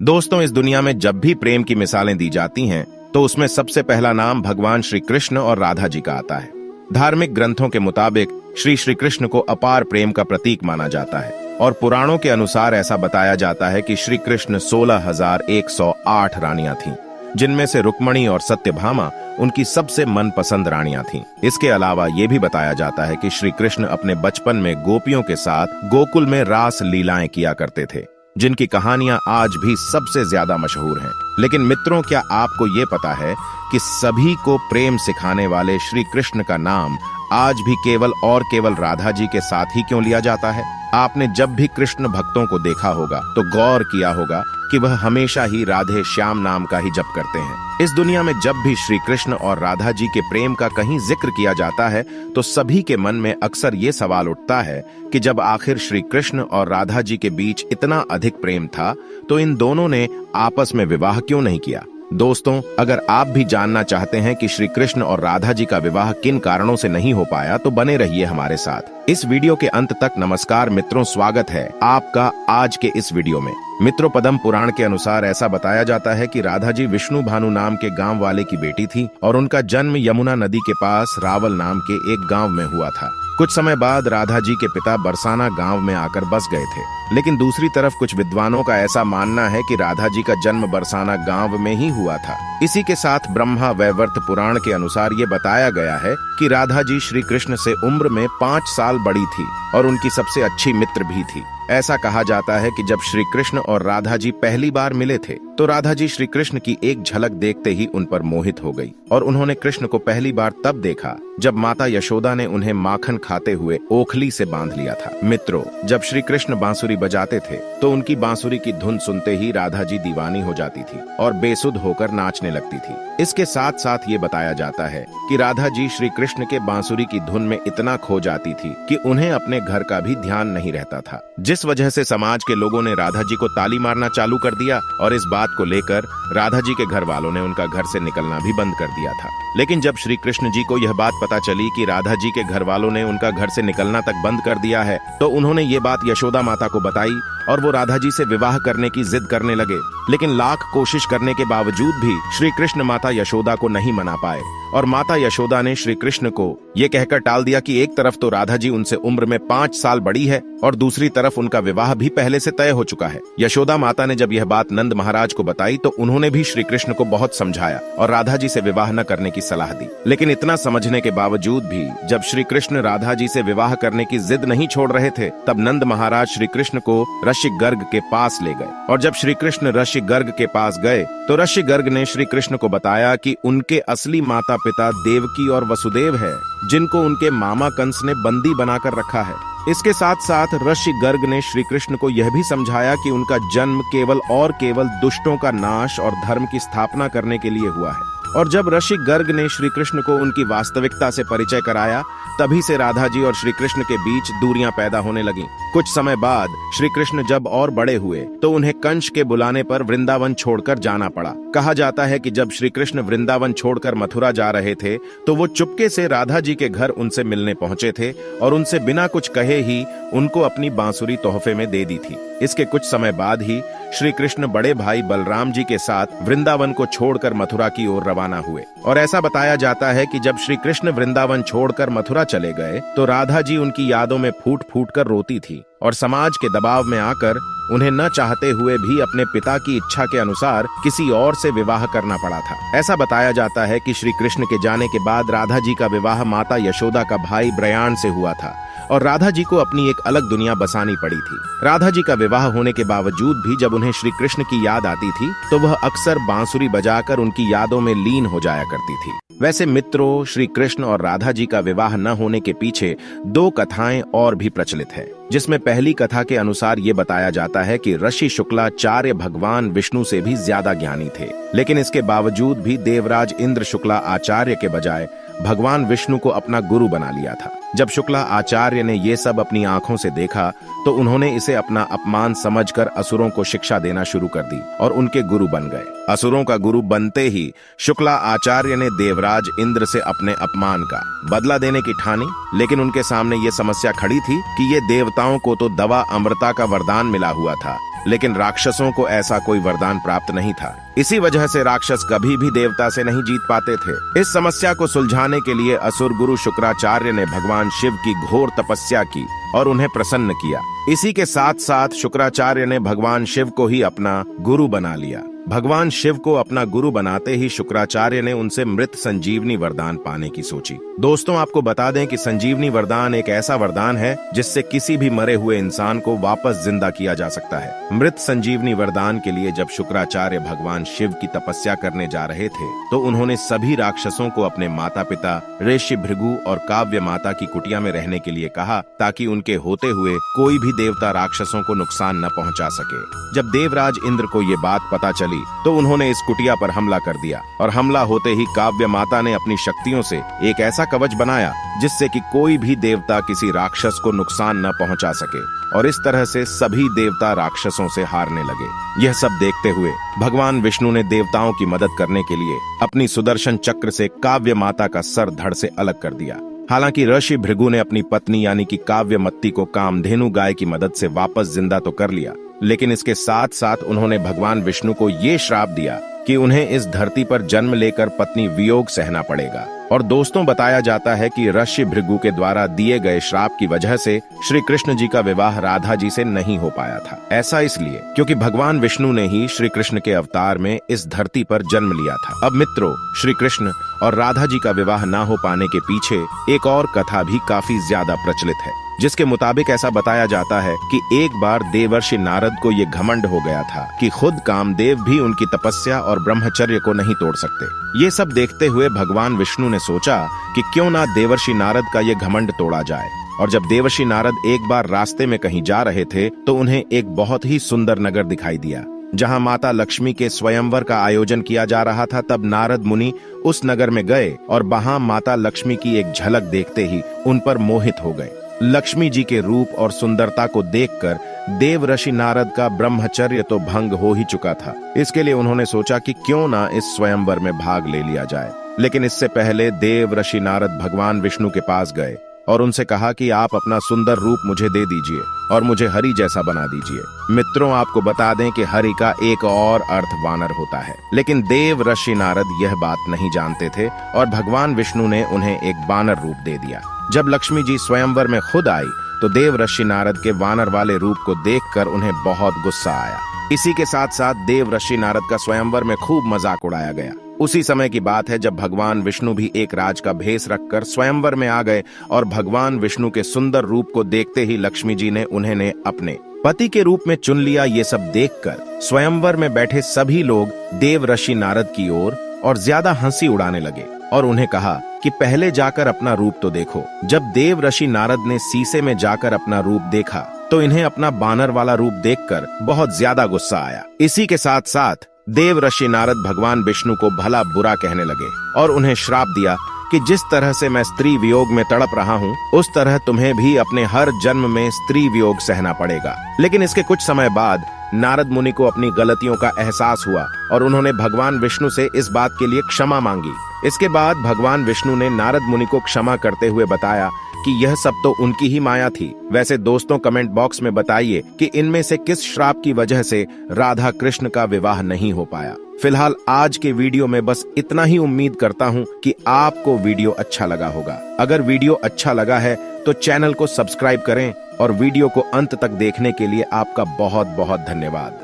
दोस्तों, इस दुनिया में जब भी प्रेम की मिसालें दी जाती हैं तो उसमें सबसे पहला नाम भगवान श्री कृष्ण और राधा जी का आता है। धार्मिक ग्रंथों के मुताबिक श्री कृष्ण को अपार प्रेम का प्रतीक माना जाता है और पुराणों के अनुसार ऐसा बताया जाता है कि श्री कृष्ण 16,108 रानियां थीं, जिनमें से रुक्मणी और सत्यभामा उनकी सबसे मनपसंद रानियां थीं। इसके अलावा ये भी बताया जाता है कि श्री कृष्ण अपने बचपन में गोपियों के साथ गोकुल में रास लीलाएं किया करते थे, जिनकी कहानियां आज भी सबसे ज्यादा मशहूर हैं। लेकिन मित्रों, क्या आपको ये पता है कि सभी को प्रेम सिखाने वाले श्री कृष्ण का नाम आज भी केवल राधा जी के साथ ही क्यों लिया जाता है? आपने जब भी कृष्ण भक्तों को देखा होगा तो गौर किया होगा कि वह हमेशा ही राधे श्याम नाम का ही जप करते हैं। इस दुनिया में जब भी श्री कृष्ण और राधा जी के प्रेम का कहीं जिक्र किया जाता है तो सभी के मन में अक्सर ये सवाल उठता है कि जब आखिर श्री कृष्ण और राधा जी के बीच इतना अधिक प्रेम था तो इन दोनों ने आपस में विवाह क्यों नहीं किया? दोस्तों, अगर आप भी जानना चाहते हैं कि श्री कृष्ण और राधा जी का विवाह किन कारणों से नहीं हो पाया तो बने रहिए हमारे साथ इस वीडियो के अंत तक। नमस्कार मित्रों, स्वागत है आपका आज के इस वीडियो में। मित्रों, पद्म पुराण के अनुसार ऐसा बताया जाता है कि राधा जी विष्णु भानु नाम के गांव वाले की बेटी थी और उनका जन्म यमुना नदी के पास रावल नाम के एक गांव में हुआ था। कुछ समय बाद राधा जी के पिता बरसाना गांव में आकर बस गए थे, लेकिन दूसरी तरफ कुछ विद्वानों का ऐसा मानना है कि राधा जी का जन्म बरसाना गांव में ही हुआ था। इसी के साथ ब्रह्मा वैवर्त पुराण के अनुसार ये बताया गया है कि राधा जी श्री कृष्ण से उम्र में 5 साल बड़ी थी और उनकी सबसे अच्छी मित्र भी थी। ऐसा कहा जाता है कि जब श्री कृष्ण और राधा जी पहली बार मिले थे तो राधा जी श्री कृष्ण की एक झलक देखते ही उन पर मोहित हो गई और उन्होंने कृष्ण को पहली बार तब देखा जब माता यशोदा ने उन्हें माखन खाते हुए ओखली से बांध लिया था। मित्रों, जब श्री कृष्ण बांसुरी बजाते थे तो उनकी बांसुरी की धुन सुनते ही राधा जी दीवानी हो जाती थी और बेसुध होकर नाचने लगती थी। इसके साथ साथ ये बताया जाता है कि राधा जी श्री कृष्ण के बांसुरी की धुन में इतना खो जाती थी कि उन्हें अपने घर का भी ध्यान नहीं रहता था, जिस वजह से समाज के लोगों ने राधा जी को ताली मारना चालू कर दिया और इस बात को लेकर राधा जी के घर वालों ने उनका घर से निकलना भी बंद कर दिया था। लेकिन जब श्री कृष्ण जी को यह बात पता चली कि राधा जी के घर वालों ने उनका घर से निकलना तक बंद कर दिया है तो उन्होंने ये बात यशोदा माता को बताई और वो राधा जी से विवाह करने की जिद करने लगे। लेकिन लाख कोशिश करने के बावजूद भी श्री कृष्ण माता यशोदा को नहीं मना पाए और माता यशोदा ने श्री कृष्ण को ये कहकर टाल दिया कि एक तरफ तो राधा जी उनसे उम्र में 5 साल बड़ी है और दूसरी तरफ उनका विवाह भी पहले से तय हो चुका है। यशोदा माता ने जब यह बात नंद महाराज को बताई तो उन्होंने भी श्री कृष्ण को बहुत समझाया और राधा जी से विवाह न करने की सलाह दी। लेकिन इतना समझने के बावजूद भी जब श्री कृष्ण राधा जी से विवाह करने की जिद नहीं छोड़ रहे थे तब नंद महाराज श्री कृष्ण को ऋषि गर्ग के पास ले गए और जब श्री कृष्ण ऋषि गर्ग के पास गए तो ऋषि गर्ग ने श्री कृष्ण को बताया कि उनके असली माता पिता देवकी और वसुदेव है, जिनको उनके मामा कंस ने बंदी बनाकर रखा है। इसके साथ साथ ऋषि गर्ग ने श्री कृष्ण को यह भी समझाया कि उनका जन्म केवल दुष्टों का नाश और धर्म की स्थापना करने के लिए हुआ है। और जब ऋषि गर्ग ने श्री कृष्ण को उनकी वास्तविकता से परिचय कराया तभी से राधा जी और श्री कृष्ण के बीच दूरियां पैदा होने लगीं। कुछ समय बाद श्री कृष्ण जब और बड़े हुए तो उन्हें कंस के बुलाने पर वृंदावन छोड़कर जाना पड़ा। कहा जाता है कि जब श्री कृष्ण वृंदावन छोड़कर मथुरा जा रहे थे तो वो चुपके से राधा जी के घर उनसे मिलने पहुंचे थे और उनसे बिना कुछ कहे ही उनको अपनी बांसुरी तोहफे में दे दी थी। इसके कुछ समय बाद ही श्री कृष्ण बड़े भाई बलराम जी के साथ वृंदावन को छोड़कर मथुरा की ओर रवाना हुए और ऐसा बताया जाता है कि जब श्री कृष्ण वृंदावन छोड़कर मथुरा चले गए तो राधा जी उनकी यादों में फूट फूट कर रोती थी और समाज के दबाव में आकर उन्हें न चाहते हुए भी अपने पिता की इच्छा के अनुसार किसी और से विवाह करना पड़ा था। ऐसा बताया जाता है कि श्री कृष्ण के जाने के बाद राधा जी का विवाह माता यशोदा का भाई ब्रयान से हुआ था और राधा जी को अपनी एक अलग दुनिया बसानी पड़ी थी। राधा जी का विवाह होने के बावजूद भी जब उन्हें श्री कृष्ण की याद आती थी तो वह अक्सर बांसुरी बजाकर उनकी यादों में लीन हो जाया करती थी। वैसे मित्रों, श्री कृष्ण और राधा जी का विवाह न होने के पीछे 2 कथाएं और भी प्रचलित है, जिसमें पहली कथा के अनुसार ये बताया जाता है कि ऋषि शुक्लाचार्य भगवान विष्णु से भी ज्यादा ज्ञानी थे, लेकिन इसके बावजूद भी देवराज इंद्र शुक्ला आचार्य के बजाय भगवान विष्णु को अपना गुरु बना लिया था। जब शुक्ला आचार्य ने ये सब अपनी आंखों से देखा तो उन्होंने इसे अपना अपमान समझकर असुरों को शिक्षा देना शुरू कर दी और उनके गुरु बन गए। असुरों का गुरु बनते ही शुक्ला आचार्य ने देवराज इंद्र से अपने अपमान का बदला देने की ठानी, लेकिन उनके सामने ये समस्या खड़ी थी कि ये देवताओं को तो दवा अमृता का वरदान मिला हुआ था, लेकिन राक्षसों को ऐसा कोई वरदान प्राप्त नहीं था। इसी वजह से राक्षस कभी भी देवता से नहीं जीत पाते थे। इस समस्या को सुलझाने के लिए असुर गुरु शुक्राचार्य ने भगवान शिव की घोर तपस्या की और उन्हें प्रसन्न किया। इसी के साथ साथ शुक्राचार्य ने भगवान शिव को ही अपना गुरु बना लिया। भगवान शिव को अपना गुरु बनाते ही शुक्राचार्य ने उनसे मृत संजीवनी वरदान पाने की सोची। दोस्तों, आपको बता दें कि संजीवनी वरदान एक ऐसा वरदान है जिससे किसी भी मरे हुए इंसान को वापस जिंदा किया जा सकता है। मृत संजीवनी वरदान के लिए जब शुक्राचार्य भगवान शिव की तपस्या करने जा रहे थे तो उन्होंने सभी राक्षसों को अपने माता पिता ऋषि भृगु और काव्य माता की कुटिया में रहने के लिए कहा, ताकि उनके होते हुए कोई भी देवता राक्षसों को नुकसान न पहुंचा सके। जब देवराज इंद्र को ये बात पता चली तो उन्होंने इस कुटिया पर हमला कर दिया और हमला होते ही काव्य माता ने अपनी शक्तियों से एक ऐसा कवच बनाया जिससे कि कोई भी देवता किसी राक्षस को नुकसान न पहुंचा सके, और इस तरह से सभी देवता राक्षसों से हारने लगे। यह सब देखते हुए भगवान विष्णु ने देवताओं की मदद करने के लिए अपनी सुदर्शन चक्र से काव्य माता का सर धड़ से अलग कर दिया। हालांकि ऋषि भृगु ने अपनी पत्नी यानी कि काव्यमत्ती को कामधेनु गाय की मदद से वापस जिंदा तो कर लिया, लेकिन इसके साथ साथ उन्होंने भगवान विष्णु को ये श्राप दिया कि उन्हें इस धरती पर जन्म लेकर पत्नी वियोग सहना पड़ेगा। और दोस्तों, बताया जाता है कि ऋषि भृगु के द्वारा दिए गए श्राप की वजह से श्री कृष्ण जी का विवाह राधा जी से नहीं हो पाया था। ऐसा इसलिए क्योंकि भगवान विष्णु ने ही श्री कृष्ण के अवतार में इस धरती पर जन्म लिया था। अब मित्रों, श्री कृष्ण और राधा जी का विवाह ना हो पाने के पीछे एक और कथा भी काफी ज्यादा प्रचलित है, जिसके मुताबिक ऐसा बताया जाता है कि एक बार देवर्षि नारद को ये घमंड हो गया था कि खुद कामदेव भी उनकी तपस्या और ब्रह्मचर्य को नहीं तोड़ सकते। ये सब देखते हुए भगवान विष्णु ने सोचा कि क्यों ना देवर्षि नारद का ये घमंड तोड़ा जाए। और जब देवर्षि नारद एक बार रास्ते में कहीं जा रहे थे तो उन्हें एक बहुत ही सुंदर नगर दिखाई दिया जहां माता लक्ष्मी के स्वयंवर का आयोजन किया जा रहा था। तब नारद मुनि उस नगर में गए और वहां माता लक्ष्मी की एक झलक देखते ही उन पर मोहित हो गए। लक्ष्मी जी के रूप और सुंदरता को देखकर देव ऋषि नारद का ब्रह्मचर्य तो भंग हो ही चुका था। इसके लिए उन्होंने सोचा कि क्यों ना इस स्वयंवर में भाग ले लिया जाए। लेकिन इससे पहले देव ऋषि नारद भगवान विष्णु के पास गए और उनसे कहा कि आप अपना सुंदर रूप मुझे दे दीजिए और मुझे हरि जैसा बना दीजिए। मित्रों, आपको बता दें कि हरि का एक और अर्थ वानर होता है, लेकिन देव ऋषि नारद यह बात नहीं जानते थे और भगवान विष्णु ने उन्हें एक वानर रूप दे दिया। जब लक्ष्मी जी स्वयंवर में खुद आई तो देव ऋषि नारद के वानर वाले रूप को देखकर उन्हें बहुत गुस्सा आया। इसी के साथ साथ देव ऋषि नारद का स्वयंवर में खूब मजाक उड़ाया गया। उसी समय की बात है जब भगवान विष्णु भी एक राज का भेष रखकर स्वयंवर में आ गए और भगवान विष्णु के सुंदर रूप को देखते ही लक्ष्मी जी ने उन्हें अपने पति के रूप में चुन लिया। ये सब देखकर स्वयंवर में बैठे सभी लोग देव ऋषि नारद की ओर और ज्यादा हंसी उड़ाने लगे और उन्हें कहा कि पहले जाकर अपना रूप तो देखो। जब देव ऋषि नारद ने शीशे में जाकर अपना रूप देखा तो इन्हें अपना बानर वाला रूप देखकर बहुत ज्यादा गुस्सा आया। इसी के साथ साथ देव ऋषि नारद भगवान विष्णु को भला बुरा कहने लगे और उन्हें श्राप दिया कि जिस तरह से मैं स्त्री वियोग में तड़प रहा हूँ उस तरह तुम्हें भी अपने हर जन्म में स्त्री वियोग सहना पड़ेगा। लेकिन इसके कुछ समय बाद नारद मुनि को अपनी गलतियों का एहसास हुआ और उन्होंने भगवान विष्णु से इस बात के लिए क्षमा मांगी। इसके बाद भगवान विष्णु ने नारद मुनि को क्षमा करते हुए बताया कि यह सब तो उनकी ही माया थी। वैसे दोस्तों, कमेंट बॉक्स में बताइए कि इनमें से किस श्राप की वजह से राधा कृष्ण का विवाह नहीं हो पाया। फिलहाल आज के वीडियो में बस इतना ही। उम्मीद करता हूँ कि आपको वीडियो अच्छा लगा होगा। अगर वीडियो अच्छा लगा है तो चैनल को सब्सक्राइब करें और वीडियो को अंत तक देखने के लिए आपका बहुत बहुत धन्यवाद।